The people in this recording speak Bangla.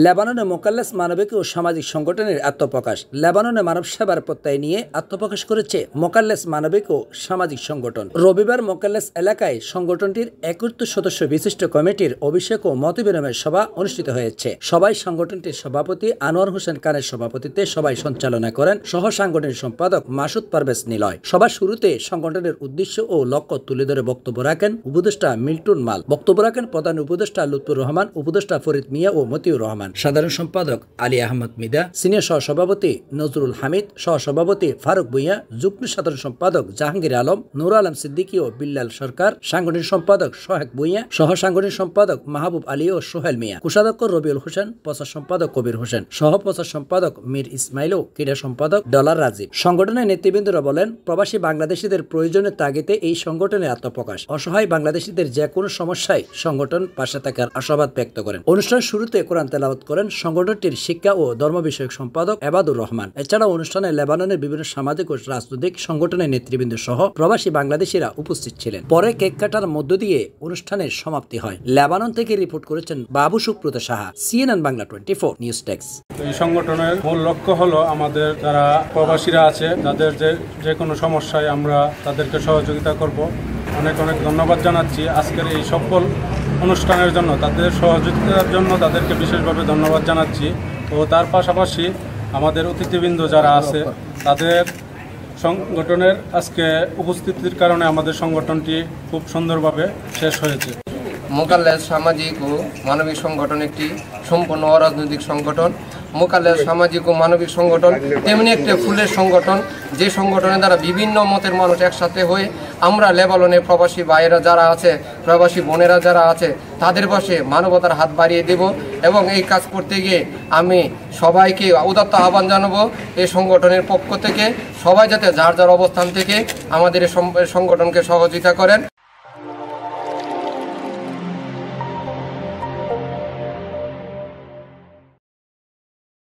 লেবাননে মোকাল্লেস মানবিক ও সামাজিক সংগঠনের আত্মপ্রকাশ। লেবাননে মানব সেবার প্রত্যয় নিয়ে আত্মপ্রকাশ করেছে মোকাল্লেস মানবিক ও সামাজিক সংগঠন। রবিবার মোকাল্লেস এলাকায় সংগঠনটির 71 সদস্য বিশিষ্ট কমিটির অভিষেক ও মতবিনিময় সভা অনুষ্ঠিত হয়েছে। সভায় সংগঠনটির সভাপতি আনোয়ার হোসেন খানের সভাপতিত্বে সভায় সঞ্চালনা করেন সহ সাংগঠনিক সম্পাদক মাসুদ পারভেজ নিলয়। সভা শুরুতে সংগঠনের উদ্দেশ্য ও লক্ষ্য তুলে ধরে বক্তব্য রাখেন উপদেষ্টা মিল্টন মাল, বক্তব্য রাখেন প্রধান উপদেষ্টা লুৎফুর রহমান, উপদেষ্টা ফরিদ মিয়া ও মতিউর রহমান, সাধারণ সম্পাদক আলী আহমদ মিদা, সিনিয়র সহসভাপতি নজরুল হামিদ, সহসভাপতি ফারুক ভূঁইয়া, যুগ্ম সাধারণ সম্পাদক জাহাঙ্গীর আলম, নূর আলম সিদ্দিকী ও বিল্লাল সরকার, সাংগঠনিক সম্পাদক সোহেগ ভূঁইয়া, সহ সাংগঠনিক সম্পাদক মাহবুব আলী ও সোহেল মিয়া, কোষাধ্যক্ষ রবিউল হোসেন, প্রচার সম্পাদক কবির হোসেন, সহ প্রচার সম্পাদক মীর ইসমাইল ও ক্রীড়া সম্পাদক ডলার রাজীব। সংগঠনের নেতৃবৃন্দরা বলেন, প্রবাসী বাংলাদেশিদের প্রয়োজনের তাগিদে এই সংগঠনের আত্মপ্রকাশ। অসহায় বাংলাদেশিদের যে কোনো সমস্যায় সংগঠন পাশে থাকার আশাবাদ ব্যক্ত করেন। অনুষ্ঠান শুরুতে কোরআন তেলাওয়াত করেন সংগঠনটির শিক্ষা ও ধর্ম বিষয়ক সম্পাদক এবাদুর রহমান। এছাড়াও অনুষ্ঠানে লেবাননের বিভিন্ন সামাজিক ও রাজনৈতিক সংগঠনের নেতৃবৃন্দ সহ প্রবাসী বাংলাদেশিরা উপস্থিত ছিলেন। পরে কেক কাটার মধ্য দিয়ে অনুষ্ঠানের সমাপ্তি হয়। লেবানন থেকে রিপোর্ট করেছেন বাবু Subrata Saha, CNN Bangla 24 news desk. এই সংগঠনের মূল লক্ষ্য হলো আমাদের যারা প্রবাসীরা আছে তাদের যে কোনো সমস্যায় আমরা তাদেরকে সহযোগিতা করব। অনেক অনেক ধন্যবাদ জানাচ্ছি আজকের এই সফল অনুষ্ঠানের জন্য, তাদের সহযোগিতার জন্য তাদেরকে বিশেষভাবে ধন্যবাদ জানাচ্ছি। ও তার পাশাপাশি আমাদের অতিথিবৃন্দ যারা আছে তাদের সংগঠনের আজকে উপস্থিতির কারণে আমাদের সংগঠনটি খুব সুন্দরভাবে শেষ হয়েছে। মোকাল্লেস সামাজিক ও মানবিক সংগঠন একটি সম্পূর্ণ অরাজনৈতিক সংগঠন। মোকাল্লেস সামাজিক ও মানবিক সংগঠন তেমনি একটি ফুলের সংগঠন, যে সংগঠনের দ্বারা বিভিন্ন মতের মানুষ একসাথে হয়ে আমরা লেবাননে প্রবাসী ভাইয়েরা যারা আছে, প্রবাসী বোনেরা যারা আছে তাদের পাশে মানবতার হাত বাড়িয়ে দেব এবং এই কাজ করতে গিয়ে আমি সবাইকে উদাত্ত আহ্বান জানাবো এই সংগঠনের পক্ষ থেকে সবাই যাতে যার যার অবস্থান থেকে আমাদের এই সংগঠনকে সহযোগিতা করেন।